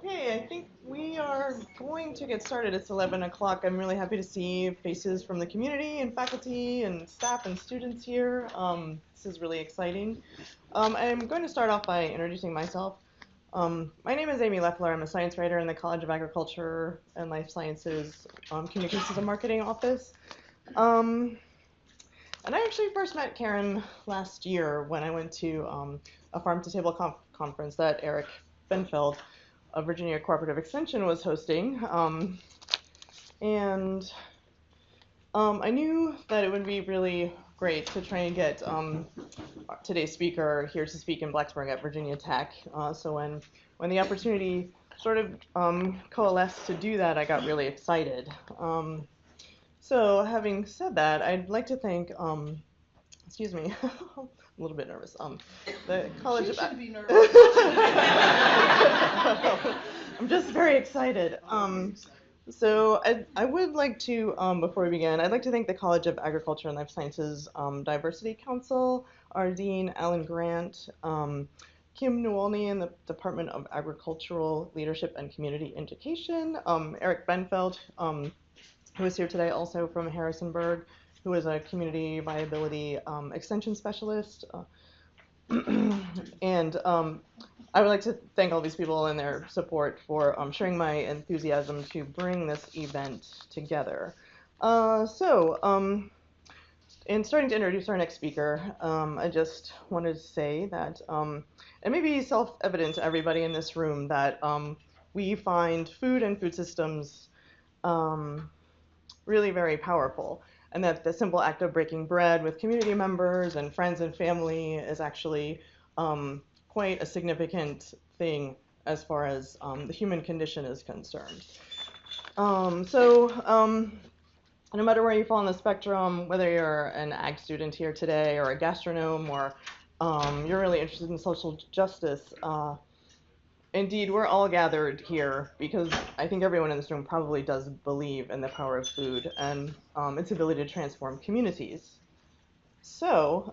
Okay, I think we are going to get started. It's 11 o'clock. I'm really happy to see faces from the community and faculty and staff and students here. This is really exciting. I'm going to start off by introducing myself. My name is Amy Leffler. I'm a science writer in the College of Agriculture and Life Sciences Communications and Marketing Office. Um, and I actually first met Karen last year when I went to a farm to table conference that Eric Benfeld of Virginia Cooperative Extension was hosting. And I knew that it would be really great to try and get today's speaker here to speak in Blacksburg at Virginia Tech. So when the opportunity sort of coalesced to do that, I got really excited. So having said that, I'd like to thank, excuse me, I'm a little bit nervous. The College She of should be nervous. I'm just very excited. So I would like to, before we begin, I'd like to thank the College of Agriculture and Life Sciences Diversity Council, our Dean, Alan Grant, Kim Newolny in the Department of Agricultural Leadership and Community Education, Eric Benfeld, who is here today also from Harrisonburg, who is a community viability extension specialist. And I would like to thank all these people and their support for sharing my enthusiasm to bring this event together. In starting to introduce our next speaker, I just wanted to say that it may be self-evident to everybody in this room that we find food and food systems really very powerful, and that the simple act of breaking bread with community members and friends and family is actually quite a significant thing as far as the human condition is concerned. No matter where you fall on the spectrum, whether you're an ag student here today or a gastronome or you're really interested in social justice, indeed, we're all gathered here because I think everyone in this room probably does believe in the power of food and its ability to transform communities. So,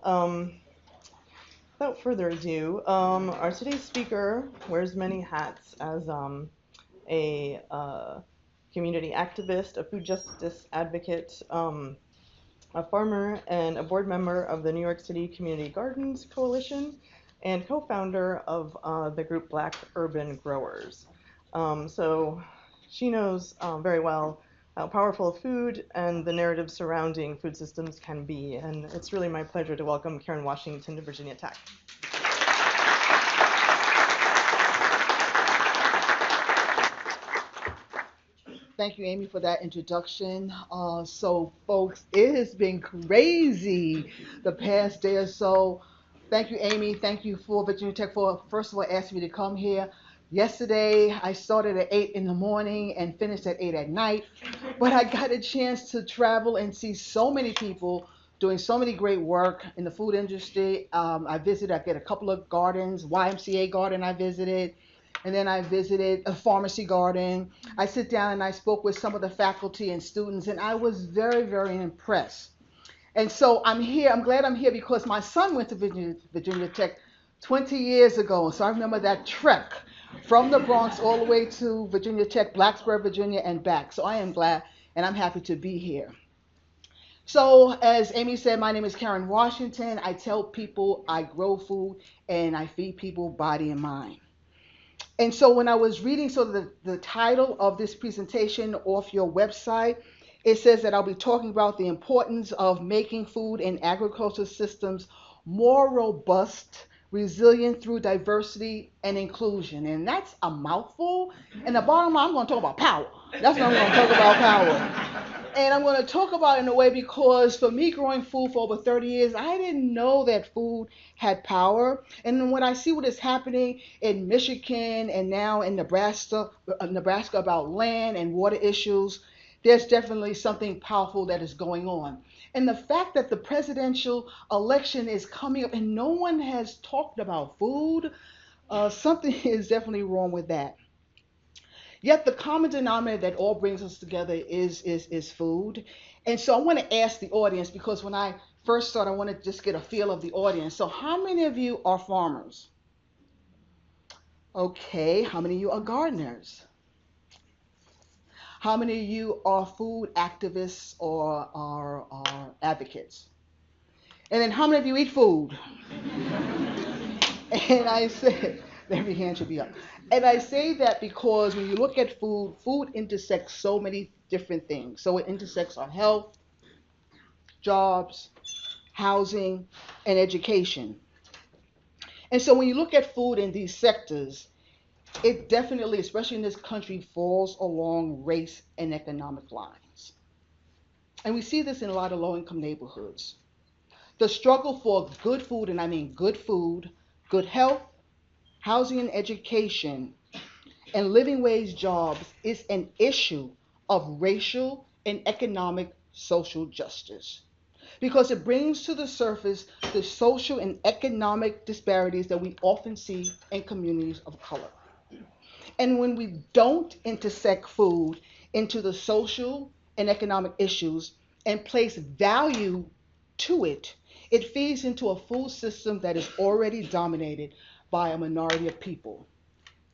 without further ado, our today's speaker wears many hats as a community activist, a food justice advocate, a farmer, and a board member of the New York City Community Gardens Coalition, and co-founder of the group Black Urban Growers. So she knows very well how powerful food and the narrative surrounding food systems can be, and it's really my pleasure to welcome Karen Washington to Virginia Tech. Thank you, Amy, for that introduction. So, folks, it has been crazy the past day or so. Thank you, Amy. Thank you for Virginia Tech for, first of all, asking me to come here. Yesterday, I started at 8 in the morning and finished at 8 at night, but I got a chance to travel and see so many people doing so many great work in the food industry. I get a couple of gardens, YMCA garden I visited, and then I visited a pharmacy garden. I sit down and I spoke with some of the faculty and students, and I was very, very impressed. And so I'm here. I'm glad I'm here because my son went to Virginia Tech 20 years ago. So I remember that trek from the Bronx all the way to Virginia Tech, Blacksburg, Virginia, and back. So I am glad and I'm happy to be here. So, as Amy said, my name is Karen Washington. I tell people I grow food and I feed people body and mind. And so when I was reading sort of the title of this presentation off your website, it says that I'll be talking about the importance of making food and agricultural systems more robust, resilient through diversity and inclusion. And that's a mouthful. And the bottom line, I'm going to talk about power. That's what I'm going to talk about, power. And I'm going to talk about it in a way because for me, growing food for over 30 years, I didn't know that food had power. And then when I see what is happening in Michigan and now in Nebraska about land and water issues, there's definitely something powerful that is going on. And the fact that the presidential election is coming up and no one has talked about food, something is definitely wrong with that. Yet the common denominator that all brings us together is food. And so I want to ask the audience because when I first started, I want to just get a feel of the audience. So how many of you are farmers? Okay, how many of you are gardeners? How many of you are food activists or are advocates? And then how many of you eat food? And I say, every hand should be up. And I say that because when you look at food, food intersects so many different things. So it intersects our health, jobs, housing, and education. And so when you look at food in these sectors, it definitely, especially in this country, falls along race and economic lines. And we see this in a lot of low income neighborhoods. The struggle for good food, and I mean good food, good health, housing and education, and living wage jobs is an issue of racial and economic social justice because it brings to the surface the social and economic disparities that we often see in communities of color. And when we don't intersect food into the social and economic issues and place value to it, it feeds into a food system that is already dominated by a minority of people,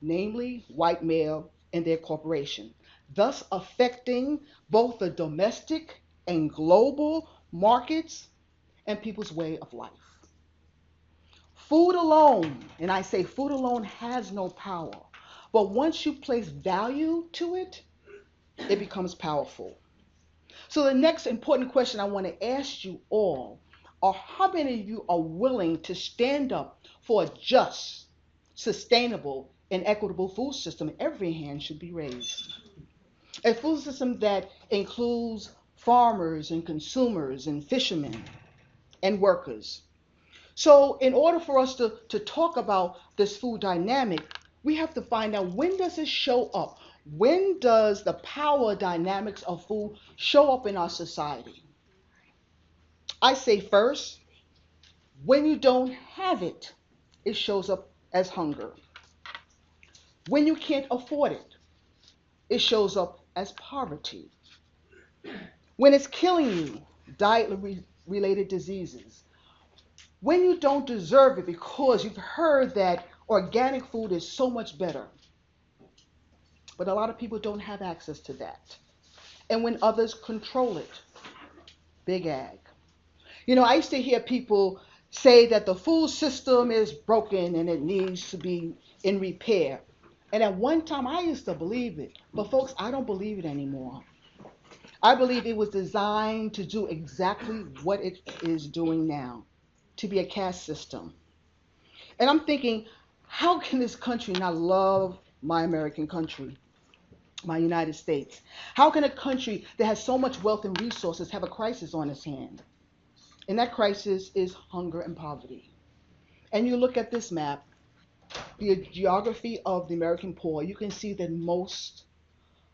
namely white male and their corporation, thus affecting both the domestic and global markets and people's way of life. Food alone, and I say food alone has no power, but once you place value to it, it becomes powerful. So the next important question I want to ask you all are how many of you are willing to stand up for a just, sustainable, and equitable food system? Every hand should be raised. A food system that includes farmers and consumers and fishermen and workers. So in order for us to talk about this food dynamic, we have to find out when does it show up? When does the power dynamics of food show up in our society? I say first, when you don't have it, it shows up as hunger. When you can't afford it, it shows up as poverty. When it's killing you, diet related diseases. When you don't deserve it because you've heard that organic food is so much better, but a lot of people don't have access to that. And when others control it, big ag. You know, I used to hear people say that the food system is broken and it needs to be in repair. And at one time, I used to believe it. But folks, I don't believe it anymore. I believe it was designed to do exactly what it is doing now, to be a caste system. And I'm thinking, how can this country not love my American country, my United States? How can a country that has so much wealth and resources have a crisis on its hand? And that crisis is hunger and poverty. And you look at this map, the geography of the American poor, you can see that most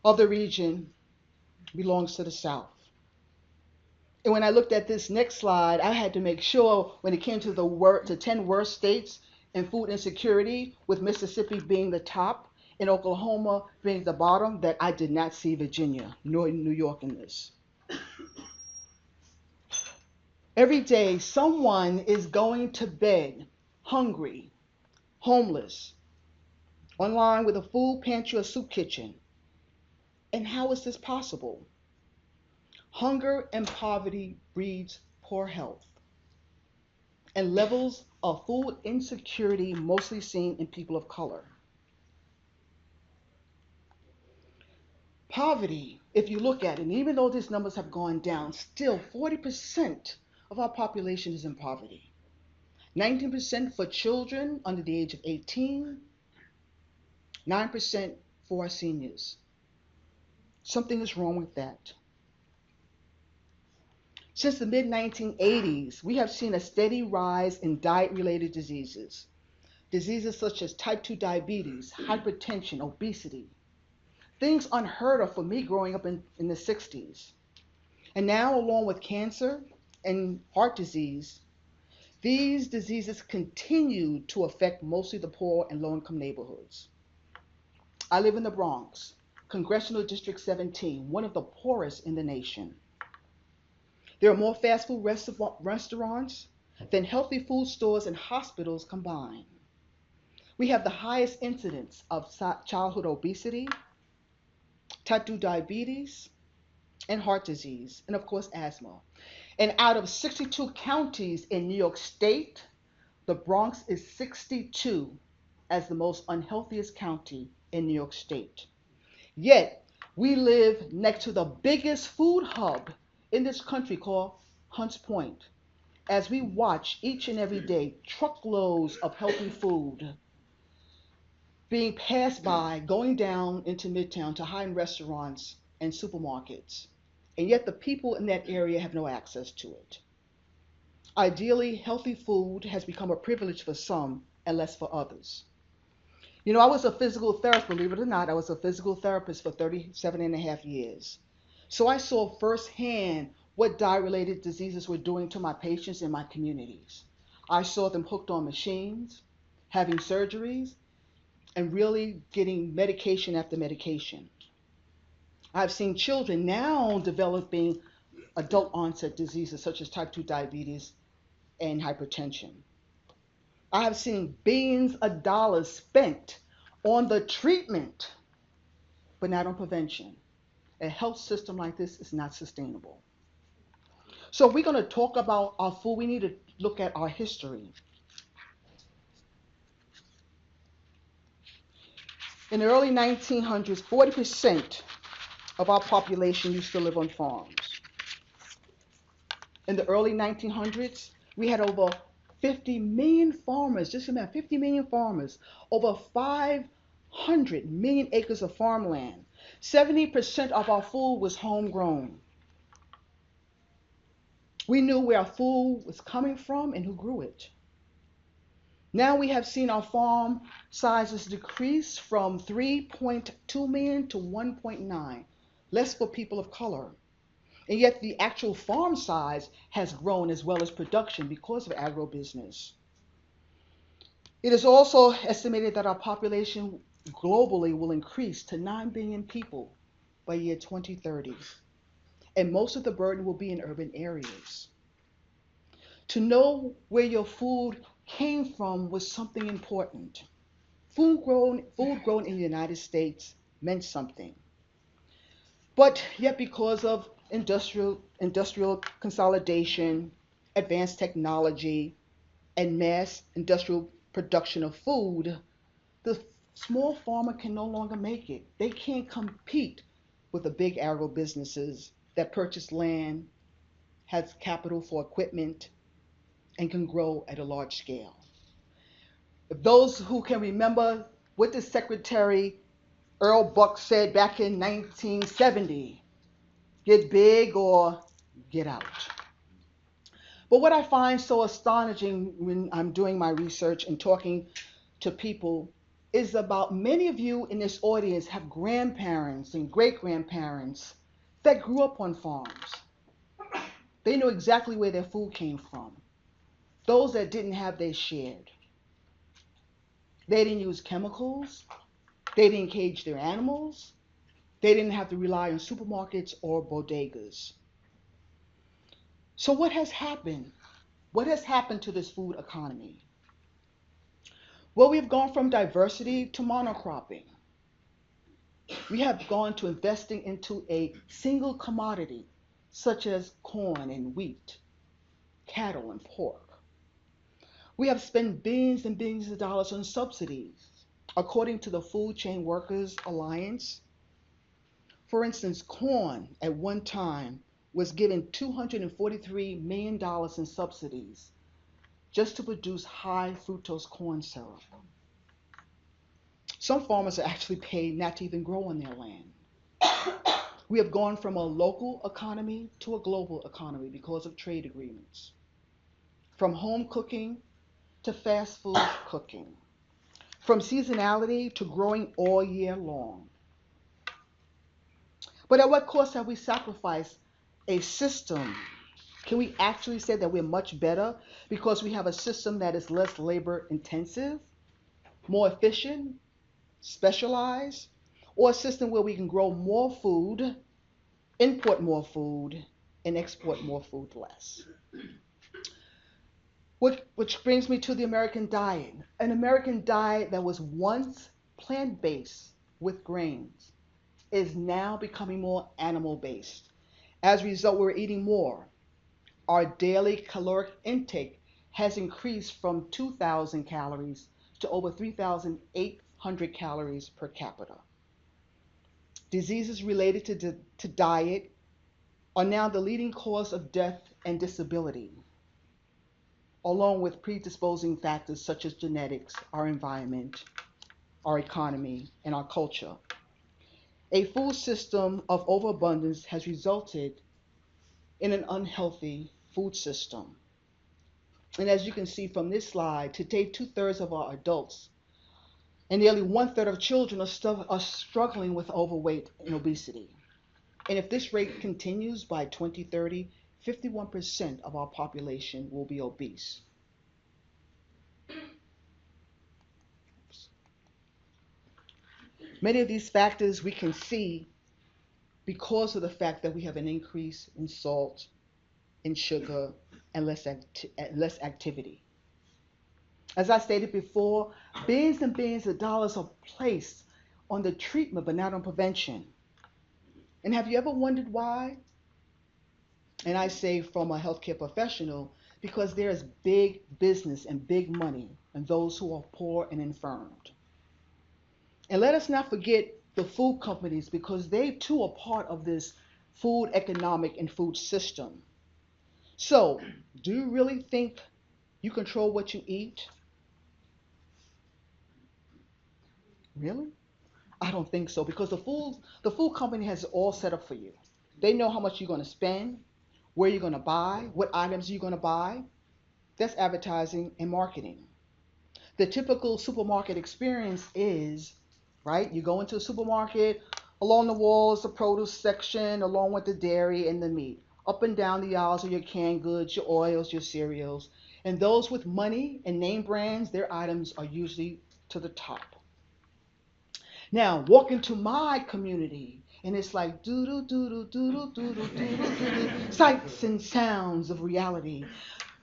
of the region belongs to the South. And when I looked at this next slide, I had to make sure when it came to to 10 worst states in food insecurity, with Mississippi being the top and Oklahoma being the bottom, that I did not see Virginia nor New York in this. Every day, someone is going to bed hungry, homeless, online with a food pantry or soup kitchen. And how is this possible? Hunger and poverty breeds poor health and levels of food insecurity mostly seen in people of color. Poverty, if you look at it, and even though these numbers have gone down, still 40% of our population is in poverty. 19% for children under the age of 18, 9% for our seniors. Something is wrong with that. Since the mid 1980s, we have seen a steady rise in diet related diseases. Diseases such as type 2 diabetes, hypertension, obesity, things unheard of for me growing up in the 60s. And now, along with cancer and heart disease, these diseases continue to affect mostly the poor and low income neighborhoods. I live in the Bronx, Congressional District 17, one of the poorest in the nation. There are more fast food restaurants than healthy food stores and hospitals combined. We have the highest incidence of childhood obesity, type 2 diabetes, and heart disease, and of course, asthma. And out of 62 counties in New York State, the Bronx is 62 as the most unhealthiest county in New York State. Yet, we live next to the biggest food hub in this country called Hunts Point. As we watch each and every day truckloads of healthy food being passed by, going down into Midtown to high-end restaurants and supermarkets. And yet the people in that area have no access to it. Ideally, healthy food has become a privilege for some and less for others. You know, I was a physical therapist, believe it or not, I was a physical therapist for 37 and a half years. So I saw firsthand what diet-related diseases were doing to my patients in my communities. I saw them hooked on machines, having surgeries, and really getting medication after medication. I've seen children now developing adult onset diseases such as type 2 diabetes and hypertension. I have seen billions of dollars spent on the treatment, but not on prevention. A health system like this is not sustainable. So if we're going to talk about our food, we need to look at our history. In the early 1900s, 40% of our population used to live on farms. In the early 1900s, we had over 50 million farmers. Just imagine 50 million farmers, over 500 million acres of farmland. 70% of our food was homegrown. We knew where our food was coming from and who grew it. Now we have seen our farm sizes decrease from 3.2 million to 1.9, less for people of color. And yet the actual farm size has grown as well as production because of agribusiness. It is also estimated that our population globally will increase to 9 billion people by year 2030. And most of the burden will be in urban areas. To know where your food came from was something important. Food grown in the United States meant something. But yet because of industrial consolidation, advanced technology, and mass industrial production of food, the small farmer can no longer make it. They can't compete with the big agribusinesses that purchase land, has capital for equipment, and can grow at a large scale. If those who can remember what the Secretary Earl Buck said back in 1970, get big or get out. But what I find so astonishing when I'm doing my research and talking to people is about many of you in this audience have grandparents and great grandparents that grew up on farms. They know exactly where their food came from. Those that didn't have, they shared. They didn't use chemicals. They didn't cage their animals. They didn't have to rely on supermarkets or bodegas. So what has happened? What has happened to this food economy? Well, we've gone from diversity to monocropping. We have gone to investing into a single commodity, such as corn and wheat, cattle and pork. We have spent billions and billions of dollars on subsidies. According to the Food Chain Workers Alliance, for instance, corn at one time was given $243 million in subsidies just to produce high fructose corn syrup. Some farmers are actually paid not to even grow on their land. We have gone from a local economy to a global economy because of trade agreements. From home cooking to fast food cooking. From seasonality to growing all year long. But at what cost have we sacrificed a system? Can we actually say that we're much better because we have a system that is less labor intensive, more efficient, specialized, or a system where we can grow more food, import more food, and export more food less? Which brings me to the American diet. An American diet that was once plant based with grains is now becoming more animal based. As a result, we're eating more. Our daily caloric intake has increased from 2,000 calories to over 3,800 calories per capita. Diseases related to diet are now the leading cause of death and disability, along with predisposing factors such as genetics, our environment, our economy, and our culture. A food system of overabundance has resulted in an unhealthy food system. And as you can see from this slide, today 2/3 of our adults and nearly 1/3 of children are struggling with overweight and obesity. And if this rate continues by 2030, 51% of our population will be obese. Many of these factors we can see because of the fact that we have an increase in salt, in sugar, and less activity. As I stated before, billions and billions of dollars are placed on the treatment but not on prevention. And have you ever wondered why? And I say from a healthcare professional, because there is big business and big money in those who are poor and infirmed. And let us not forget the food companies, because they too are part of this food economic and food system. So, do you really think you control what you eat? Really? I don't think so, because the food company has it all set up for you. They know how much you're going to spend, where you're going to buy, what items you're going to buy. That's advertising and marketing. The typical supermarket experience is, right? You go into a supermarket, along the walls, the produce section, along with the dairy and the meat. Up and down the aisles are your canned goods, your oils, your cereals. And those with money and name brands, their items are usually to the top. Now, walk into my community, and it's like doodle doodle doodle doodle doodle doodle, sights and sounds of reality.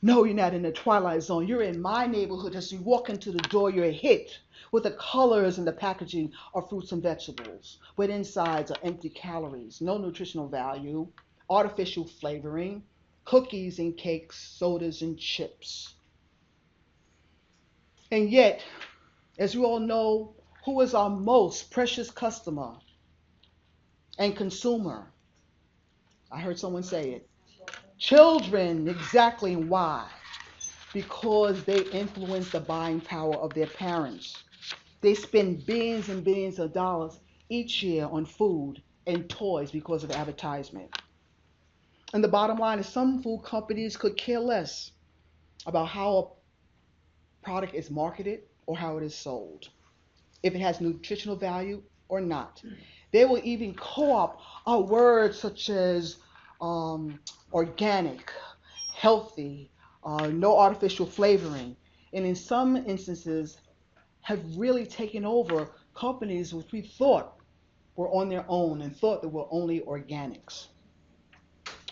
No, you're not in the twilight zone. You're in my neighborhood. As you walk into the door, you're hit with the colors and the packaging of fruits and vegetables, but insides are empty calories, no nutritional value, artificial flavoring, cookies and cakes, sodas and chips. And yet, as you all know, who is our most precious customer and consumer? I heard someone say it. Children, exactly why? Because they influence the buying power of their parents. They spend billions and billions of dollars each year on food and toys because of advertisement. And the bottom line is some food companies could care less about how a product is marketed or how it is sold, if it has nutritional value or not. They will even co-opt our words such as organic, healthy, no artificial flavoring, and in some instances have really taken over companies which we thought were on their own and thought that were only organics.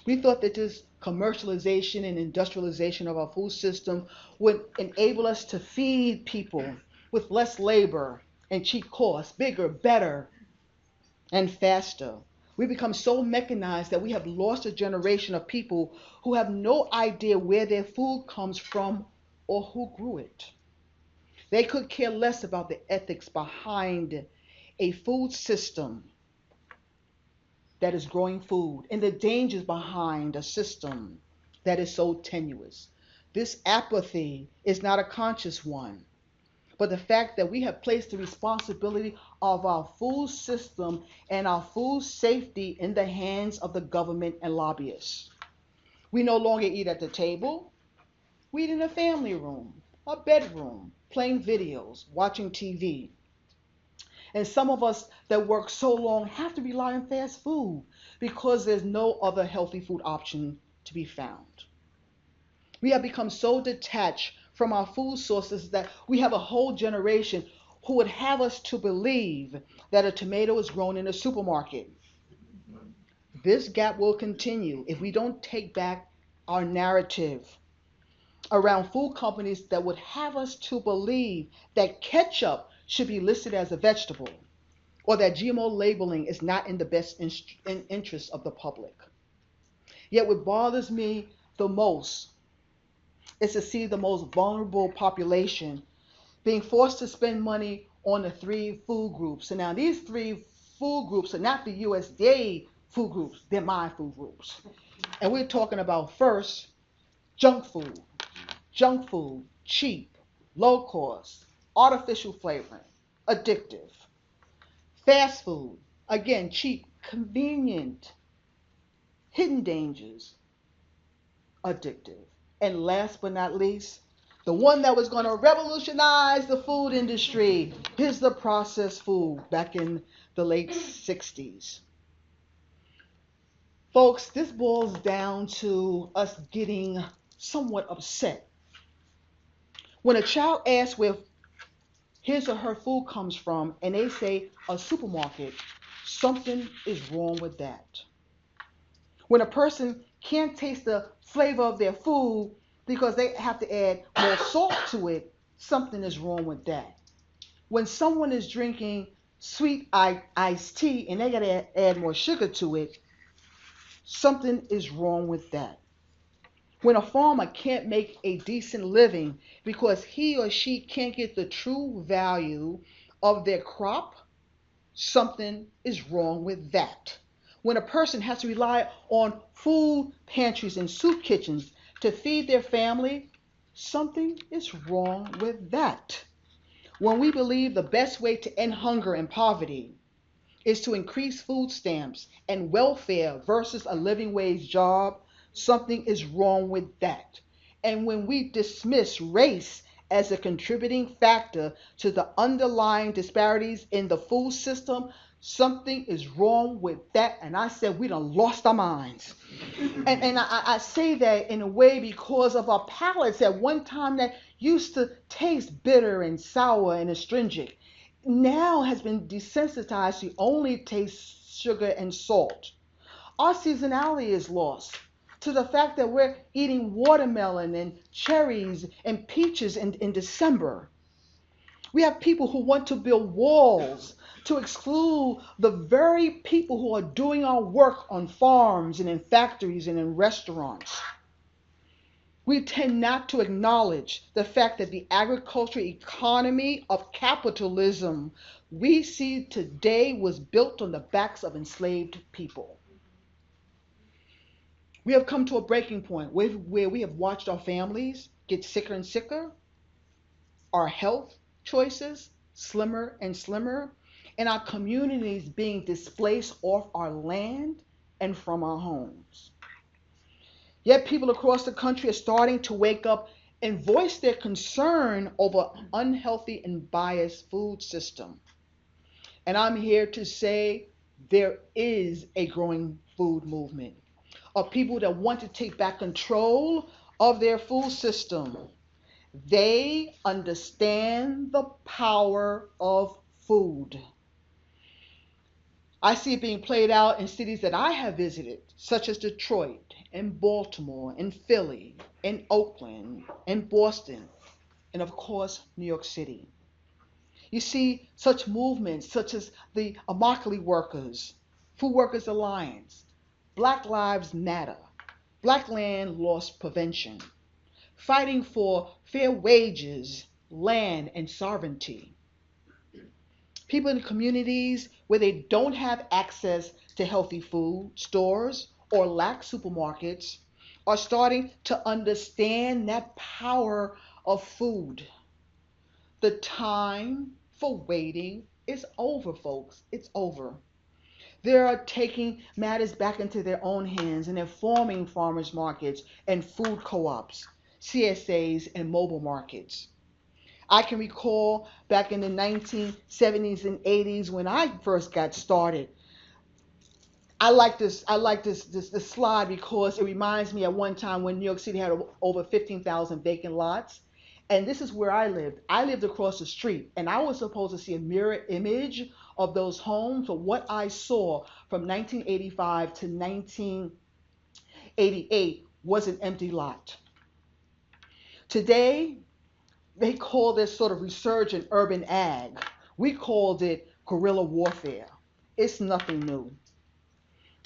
We thought that this commercialization and industrialization of our food system would enable us to feed people with less labor and cheap costs, bigger, better, and faster. We become so mechanized that we have lost a generation of people who have no idea where their food comes from or who grew it. They could care less about the ethics behind a food system that is growing food and the dangers behind a system that is so tenuous. This apathy is not a conscious one, but the fact that we have placed the responsibility of our food system and our food safety in the hands of the government and lobbyists. We no longer eat at the table, we eat in a family room, a bedroom, playing videos, watching TV. And some of us that work so long have to rely on fast food because there's no other healthy food option to be found. We have become so detached from our food sources that we have a whole generation who would have us to believe that a tomato is grown in a supermarket. This gap will continue if we don't take back our narrative around food companies that would have us to believe that ketchup should be listed as a vegetable or that GMO labeling is not in the best interest of the public. Yet what bothers me the most is to see the most vulnerable population being forced to spend money on the three food groups. And now these three food groups are not the USDA food groups, they're my food groups. And we're talking about first, junk food. Junk food, cheap, low cost, artificial flavoring, addictive. Fast food, again, cheap, convenient, hidden dangers, addictive. And last but not least, the one that was going to revolutionize the food industry is the processed food back in the late 60s. Folks, this boils down to us getting somewhat upset. When a child asks where his or her food comes from and they say a supermarket, something is wrong with that. When a person can't taste the flavor of their food because they have to add more salt to it, something is wrong with that. When someone is drinking sweet iced tea and they got to add more sugar to it, something is wrong with that. When a farmer can't make a decent living because he or she can't get the true value of their crop, something is wrong with that. When a person has to rely on food pantries and soup kitchens to feed their family, something is wrong with that. When we believe the best way to end hunger and poverty is to increase food stamps and welfare versus a living wage job, something is wrong with that. And when we dismiss race as a contributing factor to the underlying disparities in the food system, something is wrong with that. And I said, we done lost our minds. And I say that in a way because of our palates at one time that used to taste bitter and sour and astringent now has been desensitized to only taste sugar and salt. Our seasonality is lost to the fact that we're eating watermelon and cherries and peaches in December. We have people who want to build walls to exclude the very people who are doing our work on farms and in factories and in restaurants. We tend not to acknowledge the fact that the agricultural economy of capitalism we see today was built on the backs of enslaved people. We have come to a breaking point where we have watched our families get sicker and sicker, our health choices slimmer and slimmer, and our communities being displaced off our land and from our homes. Yet people across the country are starting to wake up and voice their concern over unhealthy and biased food system. And I'm here to say there is a growing food movement of people that want to take back control of their food system. They understand the power of food. I see it being played out in cities that I have visited, such as Detroit and Baltimore and Philly and Oakland and Boston and of course New York City. You see such movements such as the Immokalee Workers, Food Workers Alliance, Black Lives Matter, Black Land Loss Prevention, fighting for fair wages, land, and sovereignty. People in communities where they don't have access to healthy food stores or lack supermarkets are starting to understand that power of food. The time for waiting is over, folks. It's over. They are taking matters back into their own hands and they're forming farmers markets and food co-ops, CSAs, and mobile markets. I can recall back in the 1970s and 80s when I first got started. I like this slide because it reminds me at one time when New York City had over 15,000 vacant lots. And this is where I lived. I lived across the street, and I was supposed to see a mirror image of those homes. But what I saw from 1985 to 1988 was an empty lot. Today, they call this sort of resurgent urban ag. We called it guerrilla warfare. It's nothing new.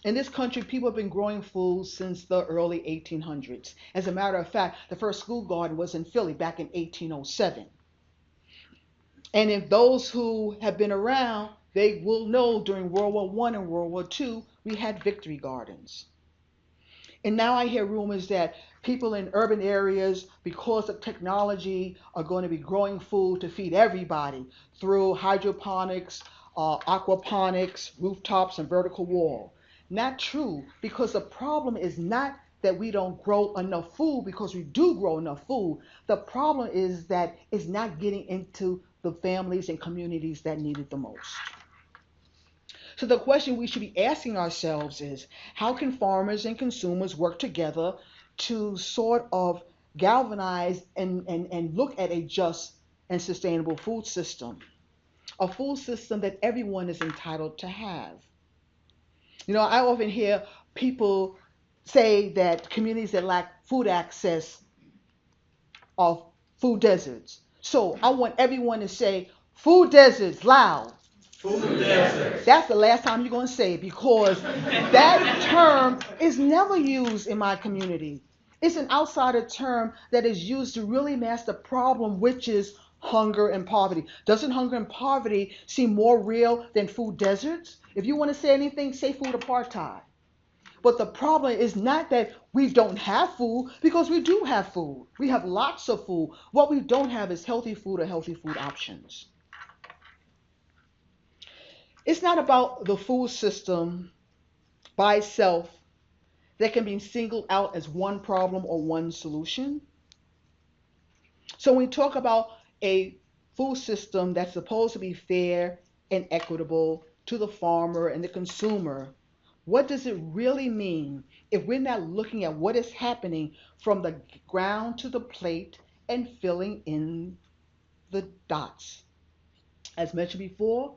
In this country, people have been growing food since the early 1800s. As a matter of fact, the first school garden was in Philly back in 1807. And if those who have been around, they will know during World War I and World War II, we had victory gardens. And now I hear rumors that people in urban areas, because of technology, are going to be growing food to feed everybody through hydroponics, aquaponics, rooftops, and vertical wall. Not true, because the problem is not that we don't grow enough food, because we do grow enough food. The problem is that it's not getting into the families and communities that need it the most. So the question we should be asking ourselves is, how can farmers and consumers work together to sort of galvanize and look at a just and sustainable food system? A food system that everyone is entitled to have. You know, I often hear people say that communities that lack food access are food deserts. So I want everyone to say food deserts loud. Food deserts. That's the last time you're going to say it, because that term is never used in my community. It's an outsider term that is used to really mask the problem, which is hunger and poverty. Doesn't hunger and poverty seem more real than food deserts? If you want to say anything, say food apartheid. But the problem is not that we don't have food, because we do have food. We have lots of food. What we don't have is healthy food or healthy food options. It's not about the food system by itself that can be singled out as one problem or one solution. So when we talk about a food system that's supposed to be fair and equitable to the farmer and the consumer, what does it really mean if we're not looking at what is happening from the ground to the plate and filling in the dots? As mentioned before,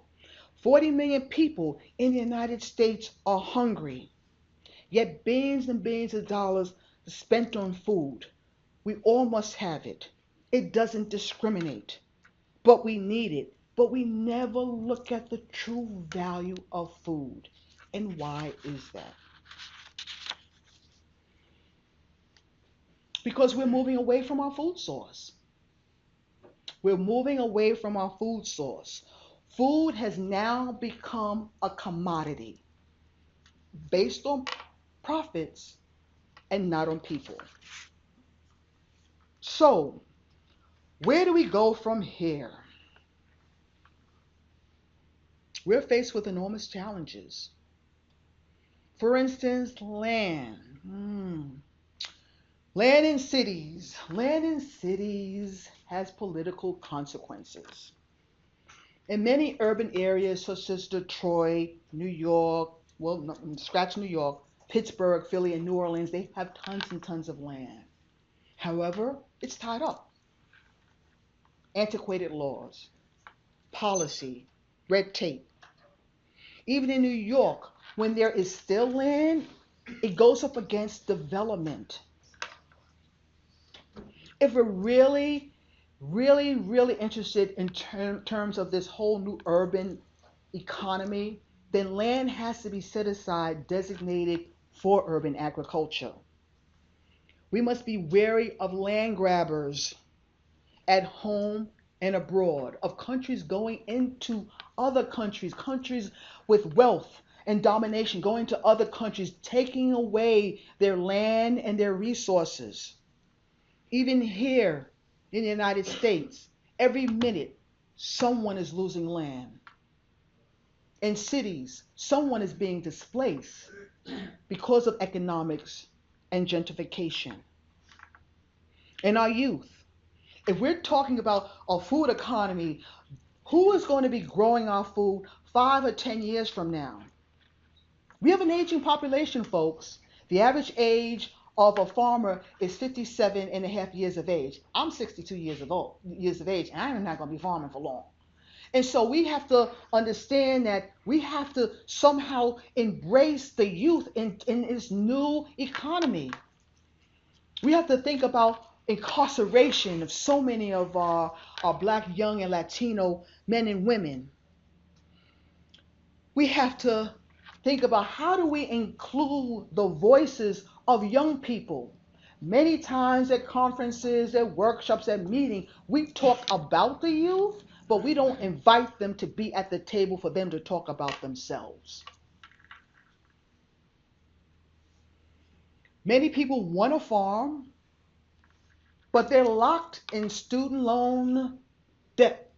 40 million people in the United States are hungry, yet billions and billions of dollars spent on food. We all must have it. It doesn't discriminate, but we need it. But we never look at the true value of food. And why is that? Because we're moving away from our food source. We're moving away from our food source. Food has now become a commodity based on profits and not on people. So, where do we go from here? We're faced with enormous challenges. For instance, land. Land in cities. Land in cities has political consequences. In many urban areas such as Detroit, New York, well, scratch New York, Pittsburgh, Philly, and New Orleans, they have tons and tons of land. However, it's tied up. Antiquated laws, policy, red tape. Even in New York, when there is still land, it goes up against development. If we're really interested in terms of this whole new urban economy, then land has to be set aside, designated for urban agriculture. We must be wary of land grabbers at home and abroad, of countries going into other countries, countries with wealth and domination, going to other countries, taking away their land and their resources. Even here in the United States, every minute someone is losing land. In cities, someone is being displaced because of economics and gentrification. In our youth, if we're talking about a food economy, who is going to be growing our food 5 or 10 years from now? We have an aging population, folks. The average age of a farmer is 57 and a half years of age. I'm 62 years of age, and I'm not going to be farming for long. And so we have to understand that we have to somehow embrace the youth in this new economy. We have to think about incarceration of so many of our black young and Latino men and women. We have to think about how do we include the voices of young people. Many times at conferences, at workshops, at meetings, we talk about the youth, but we don't invite them to be at the table for them to talk about themselves. Many people want to farm, but they're locked in student loan debt.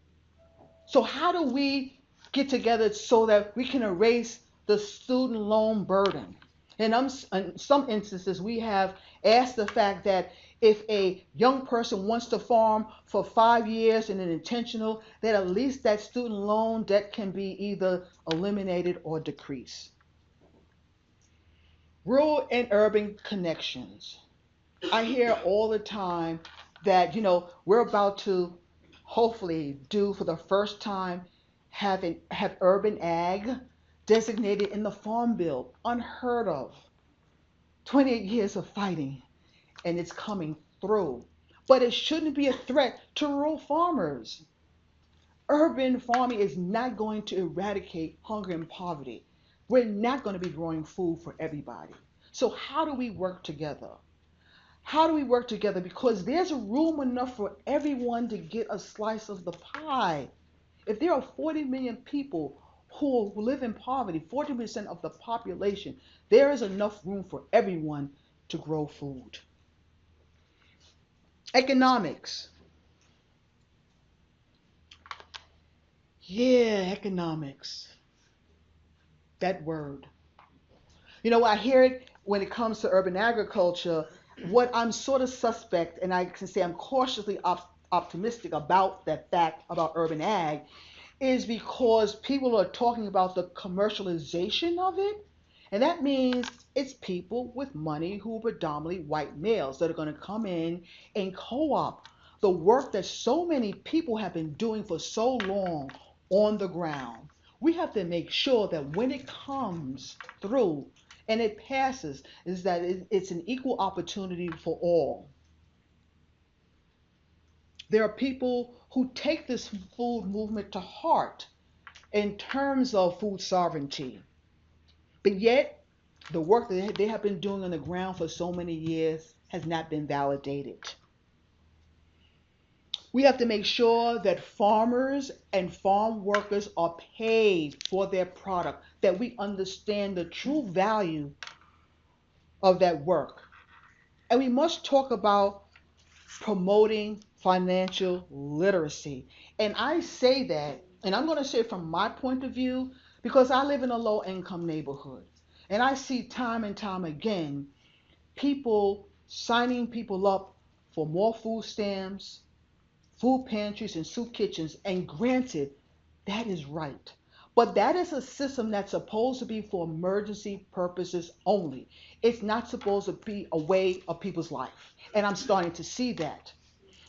So, how do we get together so that we can erase the student loan burden? And in some instances, we have asked the fact that if a young person wants to farm for 5 years and an intentional, that at least that student loan debt can be either eliminated or decreased. Rural and urban connections. I hear all the time that, we're about to hopefully do for the first time have urban ag designated in the farm bill. Unheard of. 28 years of fighting and it's coming through. But it shouldn't be a threat to rural farmers. Urban farming is not going to eradicate hunger and poverty. We're not going to be growing food for everybody. So how do we work together? How do we work together? Because there's room enough for everyone to get a slice of the pie. If there are 40 million people who live in poverty, 40% of the population, there is enough room for everyone to grow food. Economics. Yeah, economics. That word. I hear it when it comes to urban agriculture. What I'm sort of suspect, and I can say I'm cautiously optimistic about that fact about urban ag, is because people are talking about the commercialization of it. And that means it's people with money who are predominantly white males that are going to come in and co op the work that so many people have been doing for so long on the ground. We have to make sure that when it comes through and it passes, is that it's an equal opportunity for all. There are people who take this food movement to heart in terms of food sovereignty. But yet, the work that they have been doing on the ground for so many years has not been validated. We have to make sure that farmers and farm workers are paid for their product, that we understand the true value of that work. And we must talk about promoting financial literacy. And I say that, and I'm going to say it from my point of view, because I live in a low income neighborhood. And I see time and time again people signing people up for more food stamps, food pantries, and soup kitchens. And granted, that is right. But that is a system that's supposed to be for emergency purposes only. It's not supposed to be a way of people's life. And I'm starting to see that.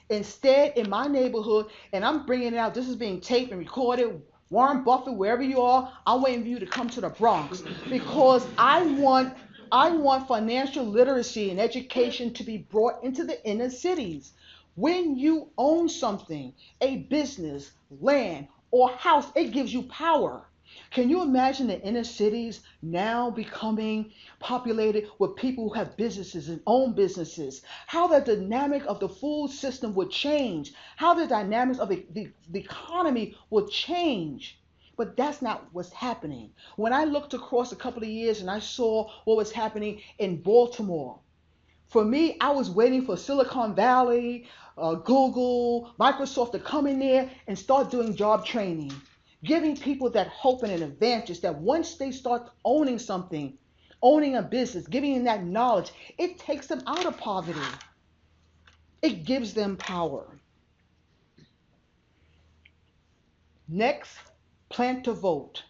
Instead, in my neighborhood, and I'm bringing it out, this is being taped and recorded. Warren Buffett, wherever you are, I'm waiting for you to come to the Bronx because I want financial literacy and education to be brought into the inner cities. When you own something, a business, land, or house, it gives you power. Can you imagine the inner cities now becoming populated with people who have businesses and own businesses? How the dynamic of the food system would change, how the dynamics of the economy would change. But that's not what's happening. When I looked across a couple of years and I saw what was happening in Baltimore, for me, I was waiting for Silicon Valley, Google, Microsoft to come in there and start doing job training, giving people that hope and an advantage that once they start owning something, owning a business, giving them that knowledge, it takes them out of poverty. It gives them power. Next, plan to vote.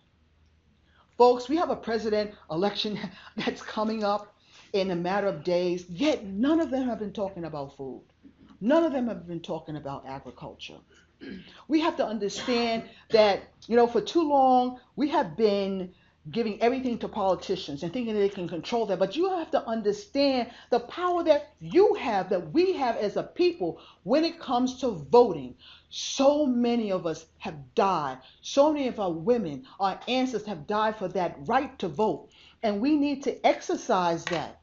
Folks, we have a president election that's coming up in a matter of days, yet none of them have been talking about food. None of them have been talking about agriculture. We have to understand that, for too long, we have been giving everything to politicians and thinking that they can control that. But you have to understand the power that you have, that we have as a people when it comes to voting. So many of us have died. So many of our women, our ancestors have died for that right to vote. And we need to exercise that,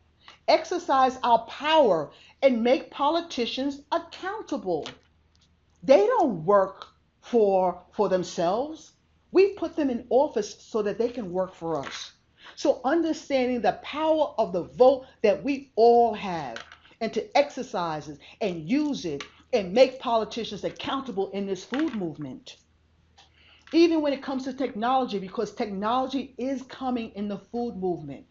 exercise our power, and make politicians accountable. They don't work for themselves. We put them in office so that they can work for us. So understanding the power of the vote that we all have, and to exercise it and use it and make politicians accountable in this food movement. Even when it comes to technology, because technology is coming in the food movement.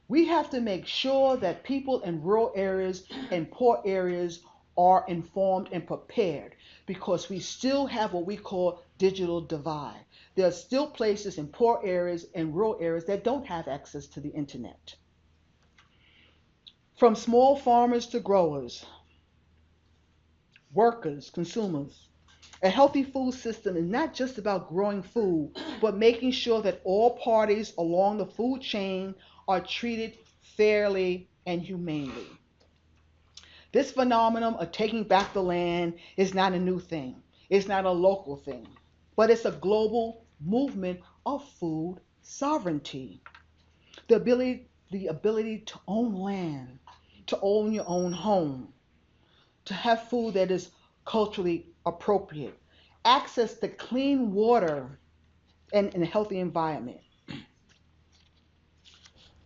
We have to make sure that people in rural areas and poor areas are informed and prepared, because we still have what we call digital divide. There are still places in poor areas and rural areas that don't have access to the internet. From small farmers to growers, workers, consumers, a healthy food system is not just about growing food, but making sure that all parties along the food chain are treated fairly and humanely. This phenomenon of taking back the land is not a new thing. It's not a local thing, but it's a global movement of food sovereignty. The ability to own land, to own your own home, to have food that is culturally appropriate, access to clean water and a healthy environment.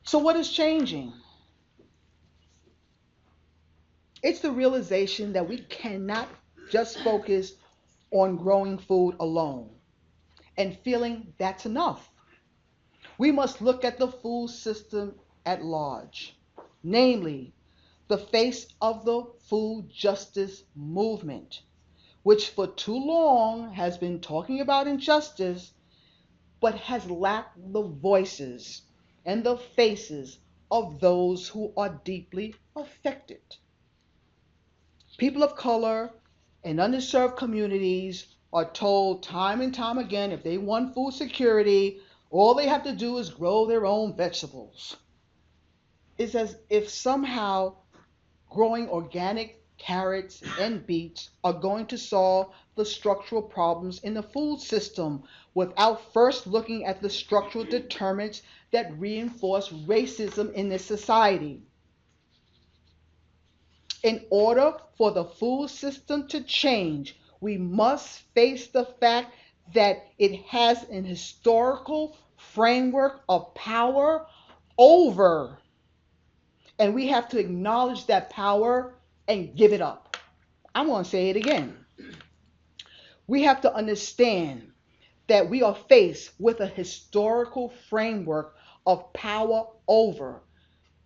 So what is changing? It's the realization that we cannot just focus on growing food alone and feeling that's enough. We must look at the food system at large, namely the face of the food justice movement, which for too long has been talking about injustice, but has lacked the voices and the faces of those who are deeply affected. People of color and underserved communities are told time and time again if they want food security, all they have to do is grow their own vegetables. It's as if somehow growing organic carrots and beets are going to solve the structural problems in the food system without first looking at the structural determinants that reinforce racism in this society. In order for the food system to change, we must face the fact that it has an historical framework of power over, and we have to acknowledge that power and give it up. I'm going to say it again. We have to understand that we are faced with a historical framework of power over.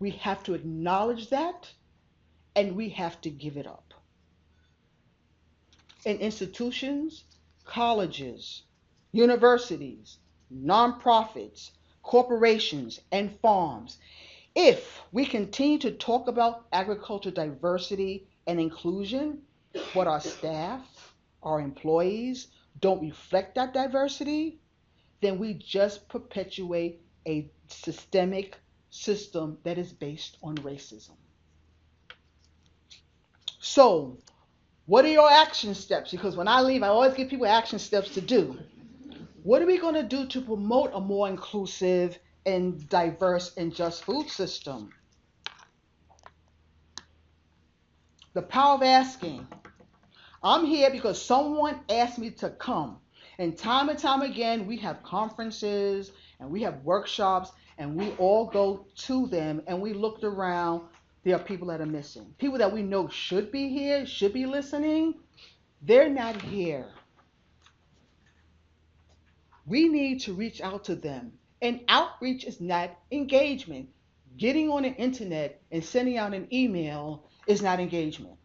We have to acknowledge that and we have to give it up. In institutions, colleges, universities, nonprofits, corporations, and farms, if we continue to talk about agriculture diversity and inclusion, but our staff, our employees don't reflect that diversity, then we just perpetuate a systemic system that is based on racism. So, what are your action steps? Because when I leave, I always give people action steps to do. What are we going to do to promote a more inclusive and diverse and just food system? The power of asking. I'm here because someone asked me to come. And time again, we have conferences and we have workshops and we all go to them and we looked around. There are people that are missing. People that we know should be here, should be listening. They're not here. We need to reach out to them. And outreach is not engagement. Getting on the internet and sending out an email is not engagement.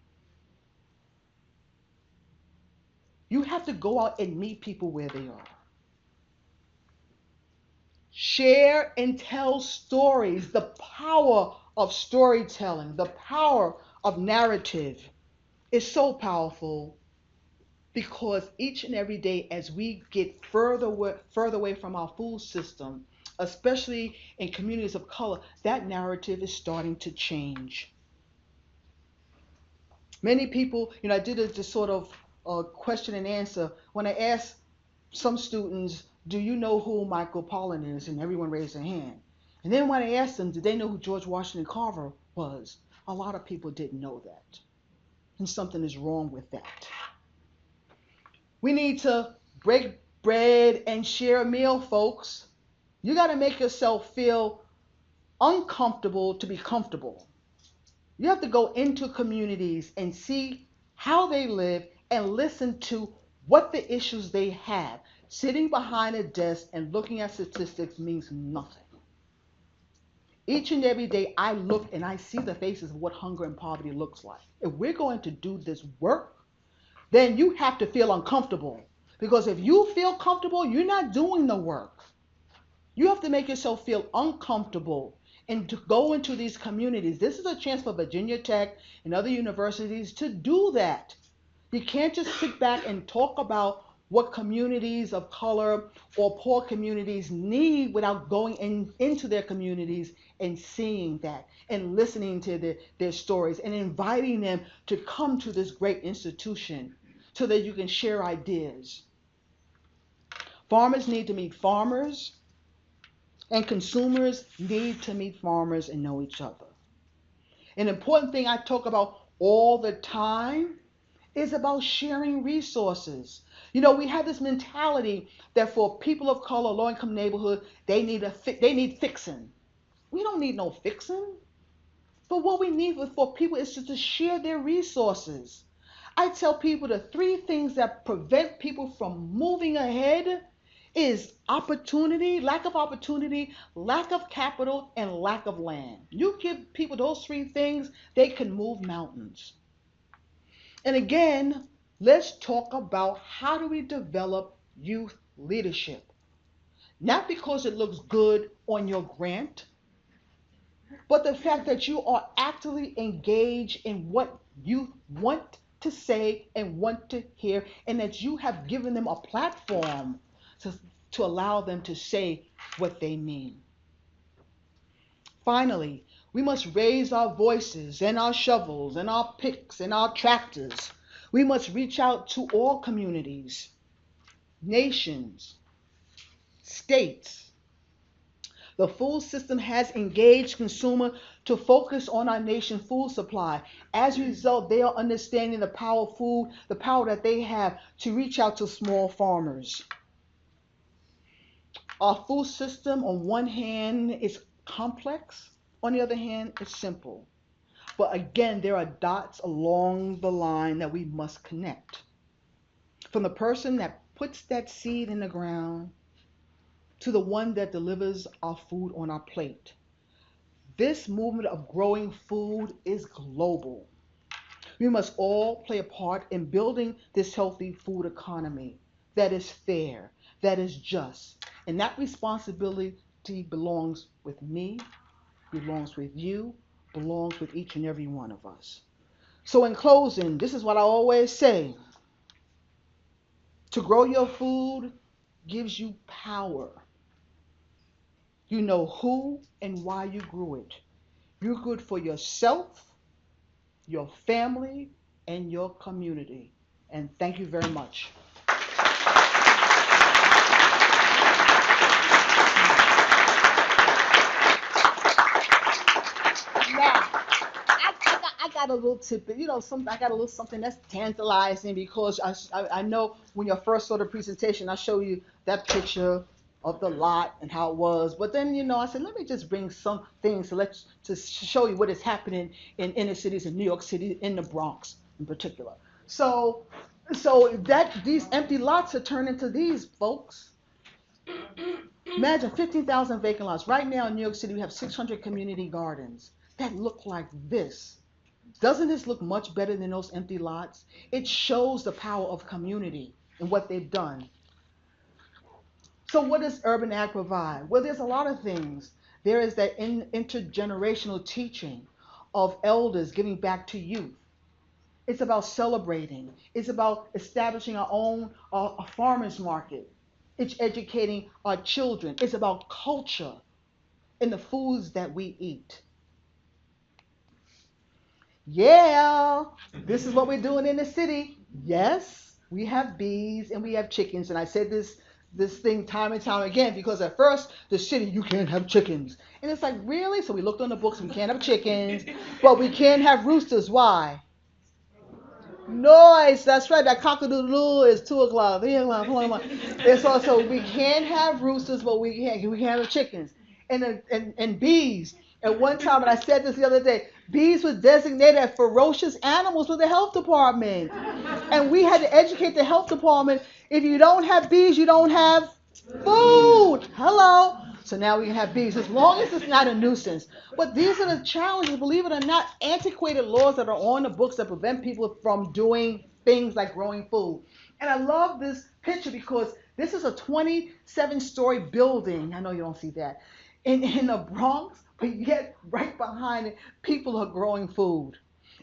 You have to go out and meet people where they are. Share and tell stories. The power of storytelling, the power of narrative is so powerful, because each and every day as we get further away from our food system, especially in communities of color, that narrative is starting to change. Many people, I did this sort of question and answer when I asked some students, do you know who Michael Pollan is? And everyone raised their hand. And then when I asked them, did they know who George Washington Carver was? A lot of people didn't know that. And something is wrong with that. We need to break bread and share a meal, folks. You got to make yourself feel uncomfortable to be comfortable. You have to go into communities and see how they live and listen to what the issues they have. Sitting behind a desk and looking at statistics means nothing. Each and every day I look and I see the faces of what hunger and poverty looks like. If we're going to do this work, then you have to feel uncomfortable. Because if you feel comfortable, you're not doing the work. You have to make yourself feel uncomfortable and to go into these communities. This is a chance for Virginia Tech and other universities to do that. You can't just sit back and talk about what communities of color or poor communities need without going into their communities and seeing that and listening to their stories and inviting them to come to this great institution so that you can share ideas. Farmers need to meet farmers, and consumers need to meet farmers and know each other. An important thing I talk about all the time is about sharing resources. We have this mentality that for people of color, low-income neighborhood, they need fixing. We don't need no fixing. But what we need for people is just to share their resources. I tell people the three things that prevent people from moving ahead is opportunity, lack of capital, and lack of land. You give people those three things, they can move mountains. And again, let's talk about how do we develop youth leadership. Not because it looks good on your grant, but the fact that you are actively engaged in what you want to say and want to hear, and that you have given them a platform to, to allow them to say what they mean. Finally, we must raise our voices and our shovels and our picks and our tractors. We must reach out to all communities, nations, states. The food system has engaged consumer to focus on our nation's food supply. As a result, they are understanding the power of food, the power that they have to reach out to small farmers. Our food system, on one hand, is complex. On the other hand, it's simple. But again, there are dots along the line that we must connect. From the person that puts that seed in the ground to the one that delivers our food on our plate. This movement of growing food is global. We must all play a part in building this healthy food economy that is fair, that is just. And that responsibility belongs with me, belongs with you, belongs with each and every one of us. So, in closing, this is what I always say: to grow your food gives you power. You know who and why you grew it. You're good for yourself, your family, and your community. And thank you very much. Now, I got a little tidbit, I got a little something that's tantalizing because I know when you first saw the presentation, I showed you that picture of the lot and how it was. But then, I said, let me just bring some things to show you what is happening in inner cities in New York City, in the Bronx in particular. So, that these empty lots are turned into these, folks. Imagine 15,000 vacant lots. Right now in New York City, we have 600 community gardens that look like this. Doesn't this look much better than those empty lots? It shows the power of community and what they've done. So what does Urban Ag provide? Well, there's a lot of things. There is that intergenerational teaching of elders giving back to youth. It's about celebrating. It's about establishing our own a farmer's market. It's educating our children. It's about culture and the foods that we eat. Yeah, this is what we're doing in the city. Yes, we have bees and we have chickens, and I said this thing time and time again because at first the city you can't have chickens, and it's like really. So we looked on the books. We can't have chickens, but we can have roosters. Why? Noise. That's right. That cock-a-doodle-doo is 2 o'clock, 3 o'clock, 4 o'clock. It's also we can't have roosters, but we can have chickens and bees. At one time, and I said this the other day, bees was designated as ferocious animals with the health department, and we had to educate the health department. If you don't have bees, you don't have food. Hello. So now we can have bees as long as it's not a nuisance. But these are the challenges, believe it or not, antiquated laws that are on the books that prevent people from doing things like growing food. And I love this picture because this is a 27-story building. I know you don't see that. In the Bronx, but yet right behind it, people are growing food.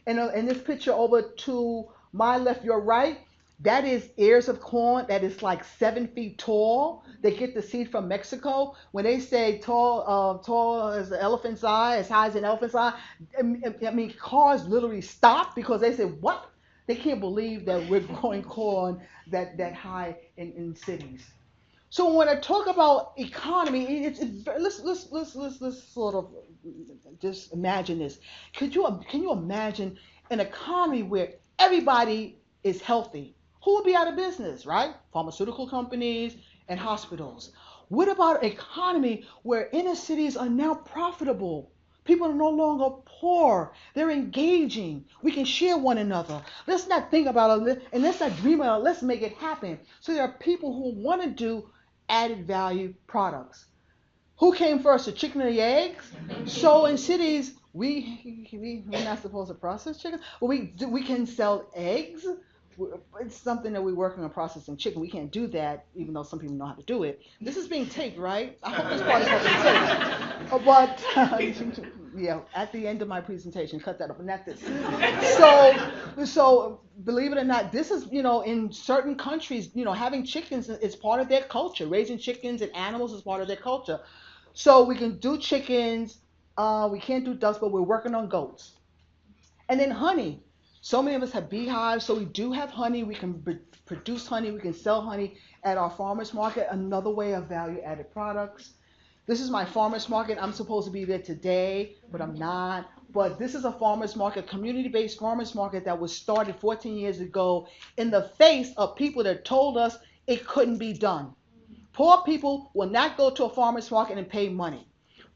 And in this picture over to my left, your right, that is ears of corn that is like 7 feet tall. They get the seed from Mexico. When they say tall as an elephant's eye, as high as an elephant's eye, I mean, cars literally stop because they say, what? They can't believe that we're growing corn that high in cities. So when I talk about economy, let's sort of just imagine this. Can you imagine an economy where everybody is healthy? Who would be out of business, right? Pharmaceutical companies and hospitals. What about an economy where inner cities are now profitable? People are no longer poor. They're engaging. We can share one another. Let's not think about it and let's not dream about it. Let's make it happen. So there are people who want to do added value products. Who came first, the chicken or the eggs? So in cities, we're not supposed to process chicken, but we can sell eggs. It's something that we're working on processing chicken. We can't do that, even though some people know how to do it. This is being taped, right? I hope this part is not being taped. But yeah, at the end of my presentation, cut that up, and that's it. So believe it or not, this is in certain countries, having chickens is part of their culture. Raising chickens and animals is part of their culture. So we can do chickens. We can't do ducks, but we're working on goats. And then honey. So many of us have beehives, so we do have honey. We can produce honey. We can sell honey at our farmers market. Another way of value-added products. This is my farmers market. I'm supposed to be there today, but I'm not. But this is a farmers market, community-based farmers market that was started 14 years ago in the face of people that told us it couldn't be done. Poor people will not go to a farmer's market and pay money.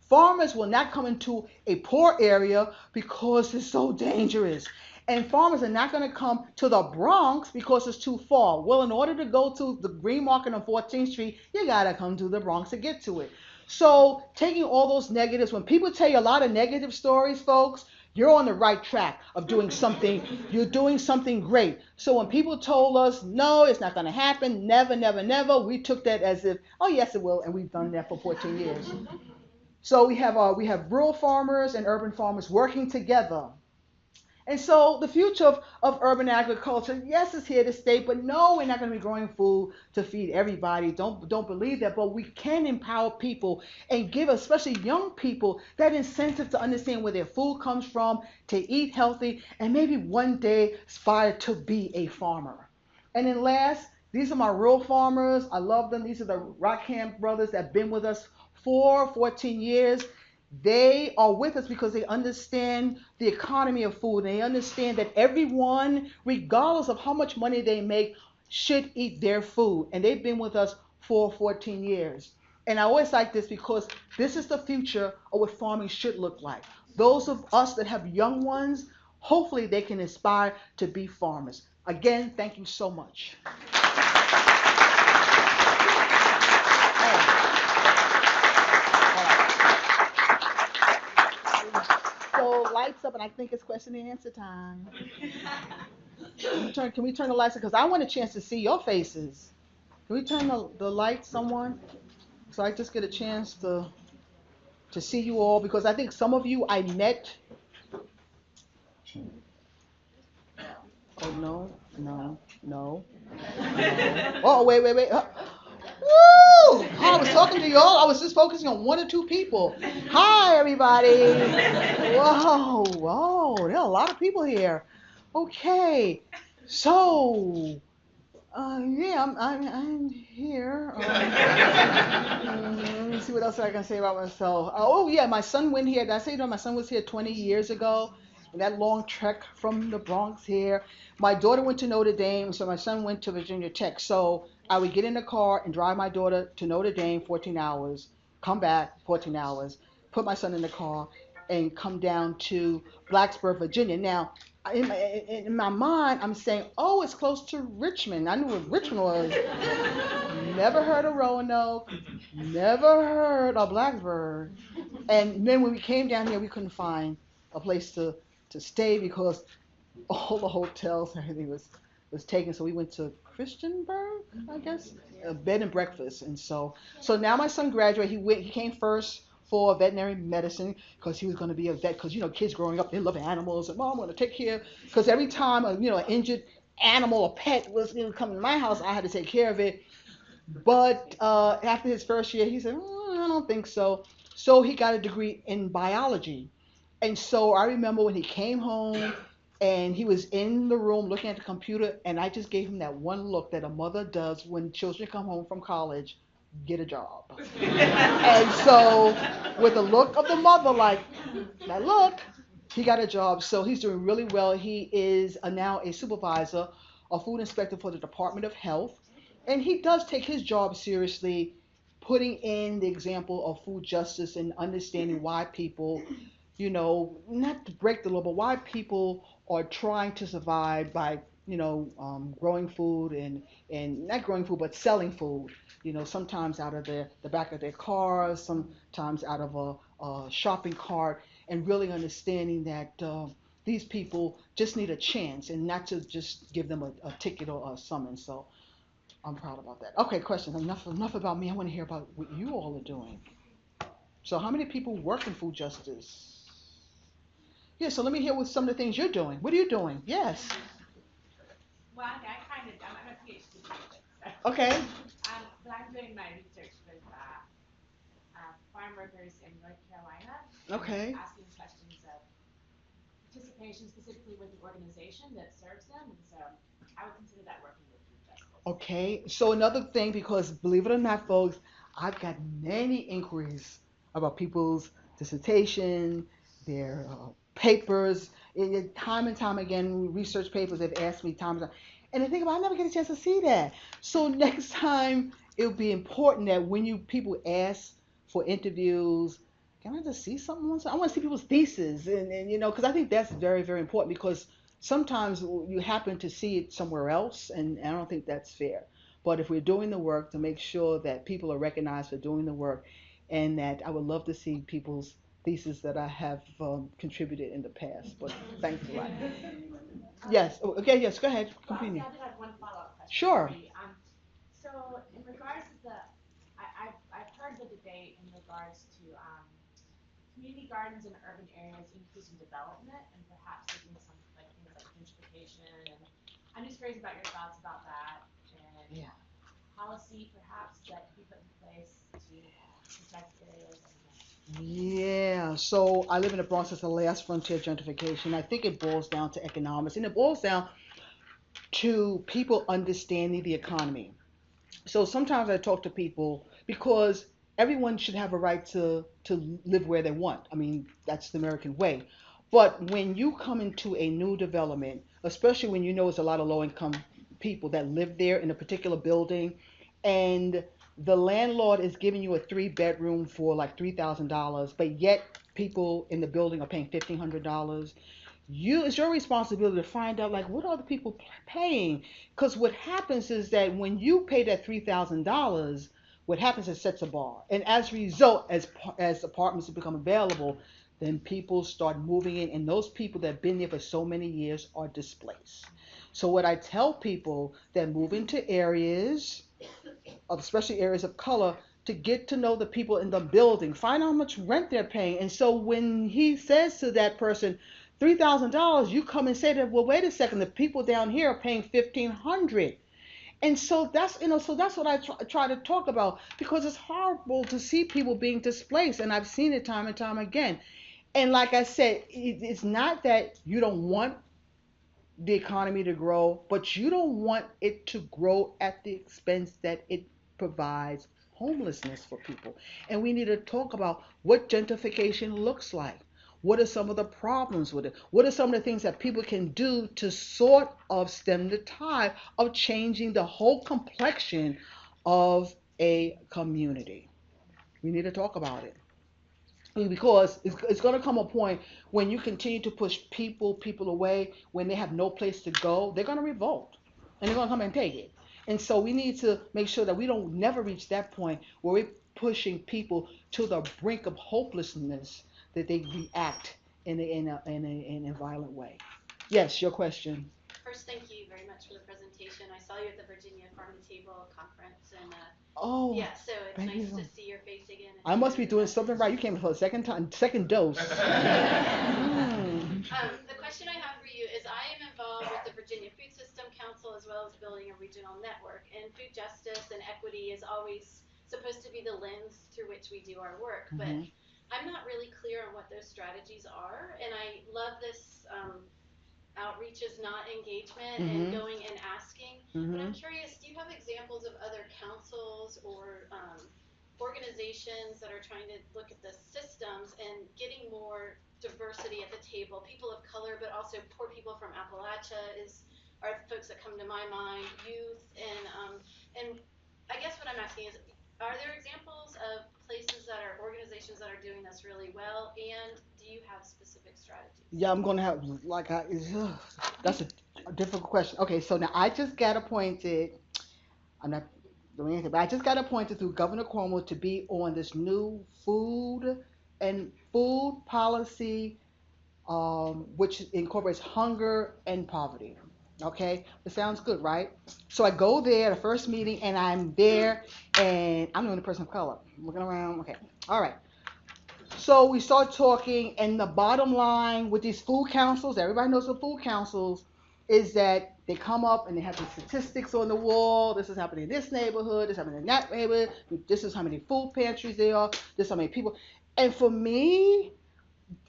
Farmers will not come into a poor area because it's so dangerous. And farmers are not going to come to the Bronx because it's too far. Well, in order to go to the Green Market on 14th Street, you got to come to the Bronx to get to it. So taking all those negatives, when people tell you a lot of negative stories, folks, you're on the right track of doing something. You're doing something great. So when people told us, no, it's not going to happen, never, never, never, we took that as if, oh, yes, it will. And we've done that for 14 years. So we have rural farmers and urban farmers working together. And so the future of urban agriculture, yes, it's here to stay, but no, we're not going to be growing food to feed everybody. Don't believe that, but we can empower people and give, especially young people, that incentive to understand where their food comes from, to eat healthy, and maybe one day aspire to be a farmer. And then last, these are my rural farmers. I love them. These are the Rockham brothers that have been with us for 14 years. They are with us because they understand the economy of food. And they understand that everyone, regardless of how much money they make, should eat their food. And they've been with us for 14 years. And I always like this because this is the future of what farming should look like. Those of us that have young ones, hopefully they can aspire to be farmers. Again, thank you so much. So lights up, and I think it's question and answer time. Can we turn the lights up? Because I want a chance to see your faces. Can we turn the lights, someone? So I just get a chance to see you all, because I think some of you I met. Oh, no. Oh, wait. Woo! I was talking to y'all. I was just focusing on one or two people. Hi, everybody. Whoa, whoa. There are a lot of people here. Okay. So, yeah, I'm here. Let me see what else I can say about myself. Oh, yeah, my son went here. Did I say, my son was here 20 years ago? And that long trek from the Bronx here. My daughter went to Notre Dame, so my son went to Virginia Tech. So I would get in the car and drive my daughter to Notre Dame 14 hours, come back 14 hours, put my son in the car, and come down to Blacksburg, Virginia. Now, in my mind, I'm saying, oh, it's close to Richmond. I knew what Richmond was. Never heard of Roanoke. Never heard of Blacksburg. And then when we came down here, we couldn't find a place to stay because all the hotels and everything was taken. So we went to Christiansburg, I guess, a bed and breakfast. And so now my son graduated. He came first for veterinary medicine because he was going to be a vet. Because kids growing up, they love animals, and mom, I'm going to take care. Because every time an injured animal or pet was coming to my house, I had to take care of it. But after his first year, he said, I don't think so. So he got a degree in biology. And so I remember when he came home and he was in the room looking at the computer, and I just gave him that one look that a mother does when children come home from college, get a job. And so, with the look of the mother, like, that look, he got a job. So he's doing really well. He is now a supervisor, a food inspector for the Department of Health. And he does take his job seriously, putting in the example of food justice and understanding why people, not to break the law, but why people are trying to survive by, growing food and not growing food, but selling food. Sometimes out of the back of their cars, sometimes out of a shopping cart, and really understanding that these people just need a chance and not to just give them a ticket or a summons. So I'm proud about that. Okay, question. Enough about me. I want to hear about what you all are doing. So how many people work in food justice? Yeah, so let me hear what some of the things you're doing. What are you doing? Yes. Well, I kind of, I'm a PhD student, so. Okay. But I'm doing my research with farm workers in North Carolina. Okay. Asking questions of participation specifically with the organization that serves them, and so I would consider that working with food justice. Okay. So another thing, because believe it or not, folks, I've got many inquiries about people's dissertation, their papers, time and time again, research papers. They've asked me time and time, and the thing about I never get a chance to see that. So next time, it would be important that when you people ask for interviews, can I just see something once? I want to see people's thesis, and because I think that's very, very important because sometimes you happen to see it somewhere else, and I don't think that's fair. But if we're doing the work to make sure that people are recognized for doing the work, and that I would love to see people's thesis that I have contributed in the past. But thanks a lot. Yes. Oh, okay. Yes. Go ahead. Well, Continue. I did have one follow-up question Sure. for you. So in regards to I've heard the debate in regards to community gardens in urban areas increasing development and perhaps taking some like things like gentrification. And I'm just curious about your thoughts about that and Yeah. policy perhaps that could be put in place to protect areas. Yeah, so I live in the Bronx. It's the last frontier of gentrification. I think it boils down to economics, and it boils down to people understanding the economy. So sometimes I talk to people because everyone should have a right to live where they want. I mean, that's the American way. But when you come into a new development, especially when you know it's a lot of low income people that live there in a particular building, and the landlord is giving you a three-bedroom for like $3,000, but yet people in the building are paying $1,500, it's your responsibility to find out like what are the people paying, because what happens is that when you pay that $3,000, what happens is it sets a bar, and as a result, as apartments become available, then people start moving in, and those people that have been there for so many years are displaced. So what I tell people that move into areas especially areas of color, to get to know the people in the building, find out how much rent they're paying. And so when he says to that person, $3,000, you come and say that, well, wait a second, the people down here are paying 1,500. And so that's so that's what I try to talk about because it's horrible to see people being displaced, and I've seen it time and time again. And like I said, it's not that you don't want the economy to grow, but you don't want it to grow at the expense that it provides homelessness for people. And we need to talk about what gentrification looks like. What are some of the problems with it? What are some of the things that people can do to sort of stem the tide of changing the whole complexion of a community? We need to talk about it because it's going to come a point when you continue to push people away when they have no place to go, they're going to revolt and they're going to come and take it. And so we need to make sure that we don't never reach that point where we're pushing people to the brink of hopelessness that they react in a violent way. Yes, your question. First, thank you very much for the presentation. I saw you at the Virginia Farm to Table conference, and Oh, yeah, so it's thank nice you. to see your face again. I must be doing something right. You came for the second time, second dose. Mm. The question I have for you is I am involved with the Virginia Food System Council as well as building a regional network. And food justice and equity is always supposed to be the lens through which we do our work. But I'm not really clear on what those strategies are. And I love this outreach is not engagement and going and asking. But I'm curious, do you have examples of other councils or organizations that are trying to look at the systems and getting more diversity at the table, people of color, but also poor people from Appalachia are folks that come to my mind, youth, and I guess what I'm asking is, are there examples of places that are organizations that are doing this really well, and do you have specific strategies? Yeah, I'm gonna have that's a difficult question. Okay, so now I just got appointed. I'm not doing anything, but I just got appointed through Governor Cuomo to be on this new food policy, which incorporates hunger and poverty. Okay, it sounds good, right? So I go there, the first meeting, and I'm there, and I'm the only person of color. I'm looking around. Okay, all right. So we start talking, and the bottom line with these food councils, everybody knows the food councils, is that they come up and they have the statistics on the wall. This is happening in this neighborhood, this is happening in that neighborhood, this is how many food pantries there are, this is how many people. And for me,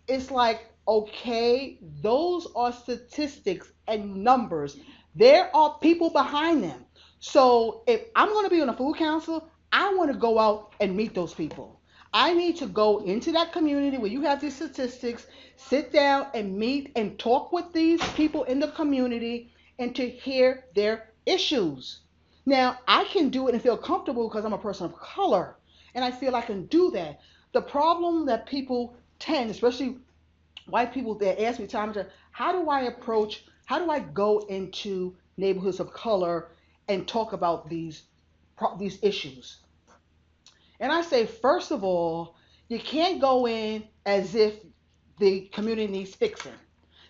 it's like, okay, those are statistics and numbers. There are people behind them. So if I'm going to be on a food council, I want to go out and meet those people. I need to go into that community where you have these statistics, sit down and meet and talk with these people in the community and to hear their issues. Now, I can do it and feel comfortable because I'm a person of color and I feel I can do that. The problem that people tend, especially white people, that ask me time and time, how do I go into neighborhoods of color and talk about these issues? And I say, first of all, you can't go in as if the community needs fixing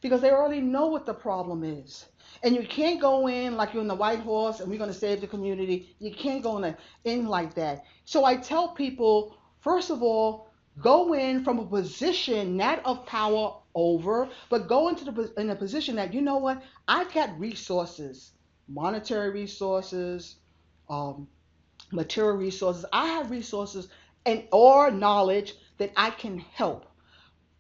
because they already know what the problem is. And you can't go in like you're in the White Horse and we're going to save the community. You can't go in like that. So I tell people, first of all, go in from a position not of power over, but go in a position that, you know what, I've got resources, monetary resources, um, material resources. I have resources and or knowledge that I can help.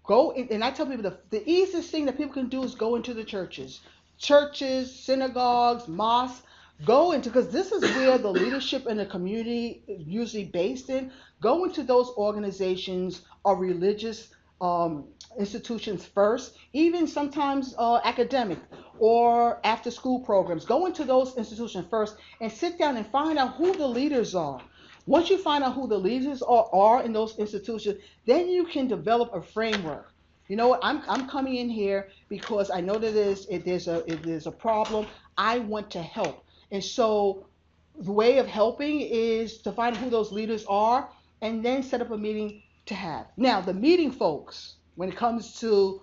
Go in, and I tell people the easiest thing that people can do is go into the churches, synagogues, mosques. Go into because this is where the leadership in the community is usually based in. Go into those organizations or religious institutions first, even sometimes academic or after school programs. Go into those institutions first and sit down and find out who the leaders are. Once you find out who the leaders are in those institutions, then you can develop a framework. You know what? I'm coming in here because I know that if there's a problem, I want to help. And so the way of helping is to find who those leaders are and then set up a meeting to have. Now, the meeting folks, when it comes to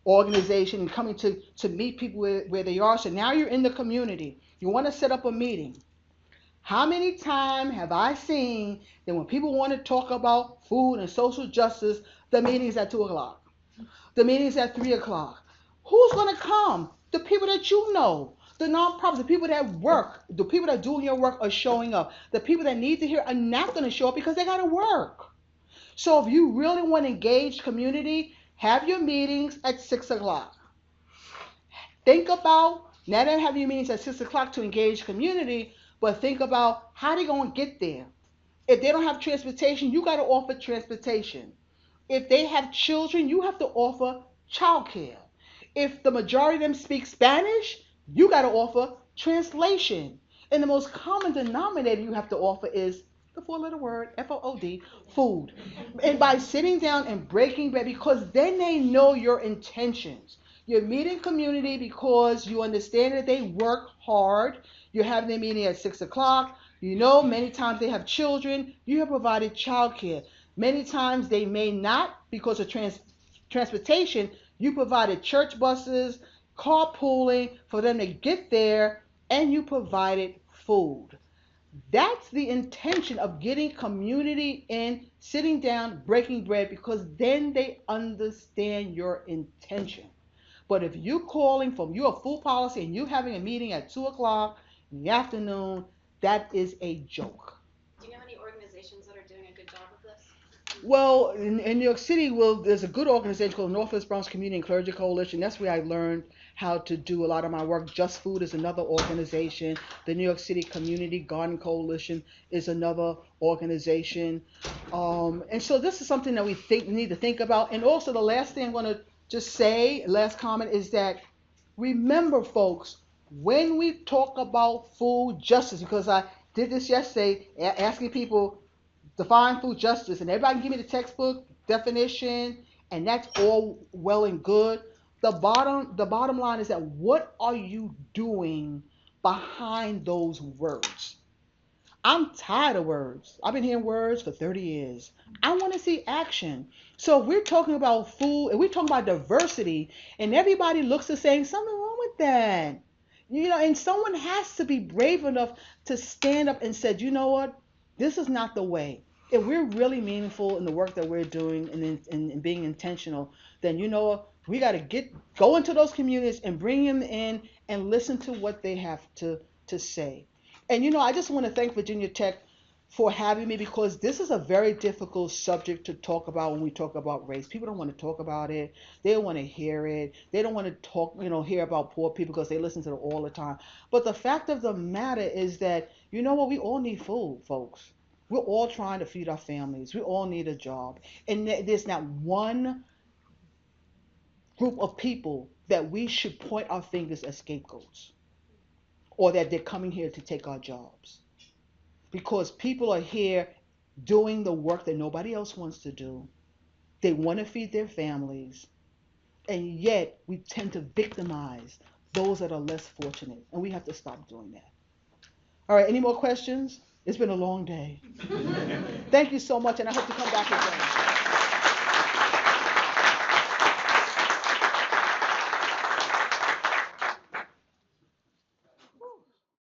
organization and coming to meet people where they are, so now you're in the community, you want to set up a meeting. How many times have I seen that when people want to talk about food and social justice, the meeting's at 2 o'clock? The meeting's at 3 o'clock. Who's going to come? The people that you know. The nonprofits, the people that work, the people that are doing your work are showing up. The people that need to hear are not going to show up because they got to work. So if you really want to engage community, have your meetings at 6 o'clock. Think about not only having your meetings at 6 o'clock to engage community, but think about how they're going to get there. If they don't have transportation, you got to offer transportation. If they have children, you have to offer childcare. If the majority of them speak Spanish, you got to offer translation. And the most common denominator you have to offer is the four-letter word, FOOD, food. And by sitting down and breaking bread, because then they know your intentions. You're meeting community because you understand that they work hard. You're having their meeting at 6 o'clock. You know, many times they have children. You have provided childcare. Many times they may not because of transportation. You provided church buses, carpooling for them to get there, and you provided food. That's the intention of getting community in, sitting down, breaking bread, because then they understand your intention. But if you calling from your full policy and you having a meeting at 2 o'clock in the afternoon, that is a joke. Do you know any organizations that are doing a good job of this? Well, in New York City, well, there's a good organization called Northwest Bronx Community and Clergy Coalition. That's where I learned how to do a lot of my work. Just Food is another organization. The New York City Community Garden Coalition is another organization. And so this is something that we need to think about. And also the last thing I'm going to just say, last comment, is that remember, folks, when we talk about food justice, because I did this yesterday, asking people define food justice, and everybody can give me the textbook definition, and that's all well and good. The bottom line is that what are you doing behind those words? I'm tired of words. I've been hearing words for 30 years. I want to see action. So if we're talking about food and we're talking about diversity, and everybody looks the same, something wrong with that. And someone has to be brave enough to stand up and say, you know what? This is not the way. If we're really meaningful in the work that we're doing and being intentional, then we got to go into those communities and bring them in and listen to what they have to say. And I just want to thank Virginia Tech for having me, because this is a very difficult subject to talk about when we talk about race. People don't want to talk about it. They don't want to hear it. They don't want to hear about poor people because they listen to it all the time. But the fact of the matter is that, we all need food, folks. We're all trying to feed our families. We all need a job. And there's not one group of people that we should point our fingers as scapegoats, or that they're coming here to take our jobs. Because people are here doing the work that nobody else wants to do. They want to feed their families. And yet we tend to victimize those that are less fortunate. And we have to stop doing that. All right, any more questions? It's been a long day. Thank you so much, and I hope to come back again.